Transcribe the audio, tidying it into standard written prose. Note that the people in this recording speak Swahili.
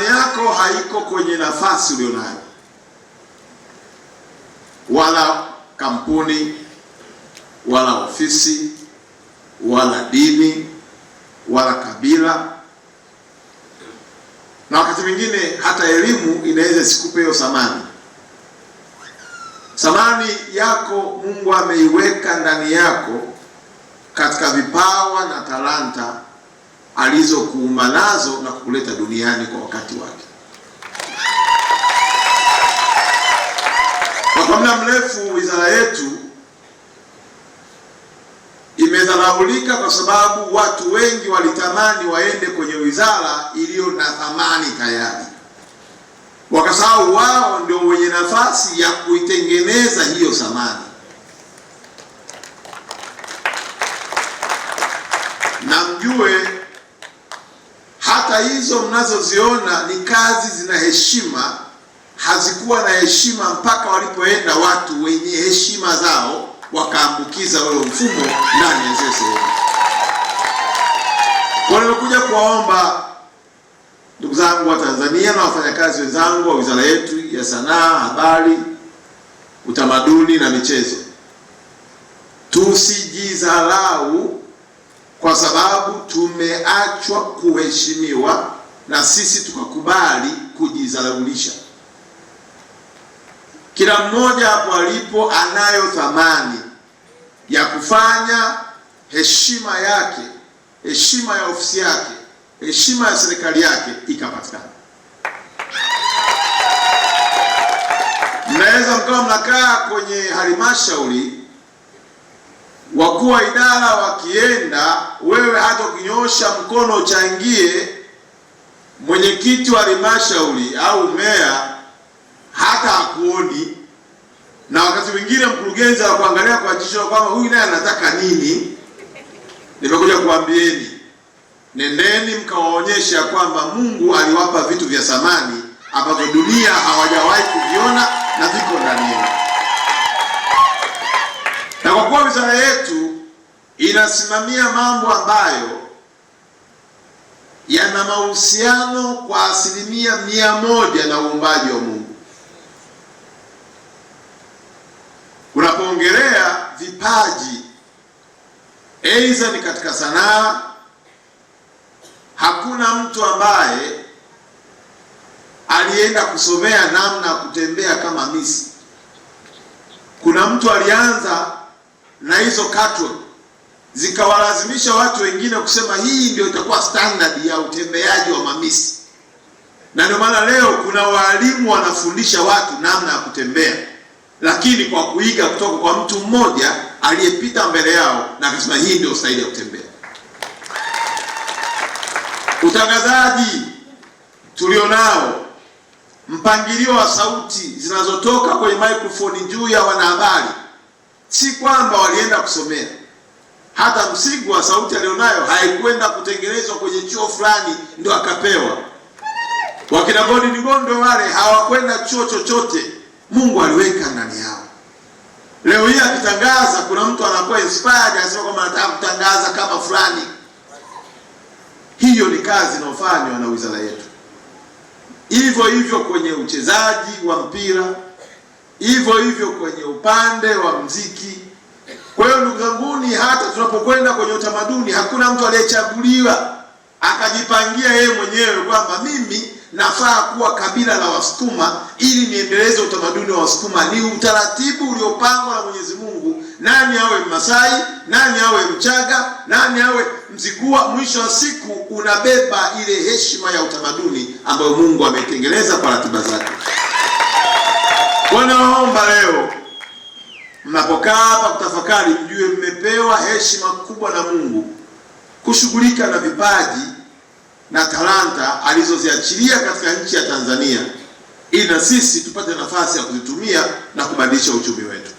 Thamani yako haiko kwenye nafasi ulionayo, wala kampuni, wala ofisi, wala dini, wala kabila, na wakati mwingine hata elimu inaweza isikupe hiyo thamani. Thamani yako Mungu ameiweka ndani yako katika vipawa na talanta alizokuumba nazo na kukuleta duniani kwa wakati wake. Kwa muda mrefu wizara yetu imedharaulika kwa sababu watu wengi walitamani waende kwenye wizara iliyo na thamani tayari, wakasahau wao ndio wenye nafasi ya kuitengeneza hiyo thamani. Na mjue hata hizo mnazoziona ni kazi zina heshima, hazikuwa na heshima mpaka walipoenda watu wenye heshima zao wakaambukiza ule mfumo ndani ya zile sehemu. Kwa nimekuja kuwaomba ndugu zangu wa Tanzania na wafanyakazi wenzangu wa wizara yetu ya Sanaa, Habari, Utamaduni na Michezo, tusijidharau kwa sababu tumeachwa kuheshimiwa na sisi tukakubali kujidharaulisha. Kila mmoja hapo alipo anayo thamani ya kufanya heshima yake, heshima ya ofisi yake, heshima ya serikali yake ikapatikana. Mnaweza mkawa mnakaa kwenye halmashauri, wakuu wa idara wakienda, wewe hata ukinyosha mkono uchangie, mwenyekiti wa halmashauri au meya hata hakuoni, na wakati mwingine mkurugenzi wa kuangalia kwa jicho kwamba huyu naye anataka nini. Nimekuja kuambieni, nendeni mkawaonyesha kwamba Mungu aliwapa vitu vya thamani ambavyo dunia hawajawahi kuviona na viko ndani yenu. Na kwa kuwa wizara yetu inasimamia mambo ambayo yana mahusiano kwa 100% na uumbaji wa Mungu. Unapoongelea vipaji, aidha ni katika sanaa, hakuna mtu ambaye alienda kusomea namna ya kutembea kama Misi. Kuna mtu alianza na hizo catwalk zikawalazimisha watu wengine kusema hii ndio itakuwa standard ya utembeaji wa mamisi, na ndio maana leo kuna walimu wanafundisha watu namna ya kutembea, lakini kwa kuiga kutoka kwa mtu mmoja aliyepita mbele yao na akasema hii ndio staili ya kutembea. Utangazaji tulionao, mpangilio wa sauti zinazotoka kwenye microphone juu ya wanahabari, si kwamba walienda kusomea. Hata msingi wa sauti alionayo haikwenda kutengenezwa kwenye chuo fulani ndio akapewa. Wakina Bodi Nigondo wale hawakwenda chuo chochote, Mungu aliweka ndani yao. Leo hii akitangaza, kuna mtu anakuwa inspired, anasema kwamba nataka kutangaza kama fulani. Hiyo ni kazi inayofanywa na wizara yetu. Hivyo hivyo kwenye uchezaji wa mpira, hivyo hivyo kwenye upande wa mziki. Kwa hiyo ndugu zanguni, hata tunapokwenda kwenye utamaduni, hakuna mtu aliyechaguliwa akajipangia yeye mwenyewe kwamba mimi nafaa kuwa kabila la Wasukuma ili niendeleze utamaduni wa Wasukuma. Ni utaratibu uliopangwa na Mwenyezi Mungu. Nani awe Masai, nani awe Mchaga, nani awe Mzigua, mwisho wa siku unabeba ile heshima ya utamaduni ambayo Mungu ametengeneza kwa ratiba zake. Kwa naomba leo mnapokaa hapa kutafakari, mjue mmepewa heshima kubwa na Mungu kushughulika na vipaji na talanta alizoziachilia katika nchi ya Tanzania, ili na sisi tupate nafasi ya kuzitumia na kubadilisha uchumi wetu.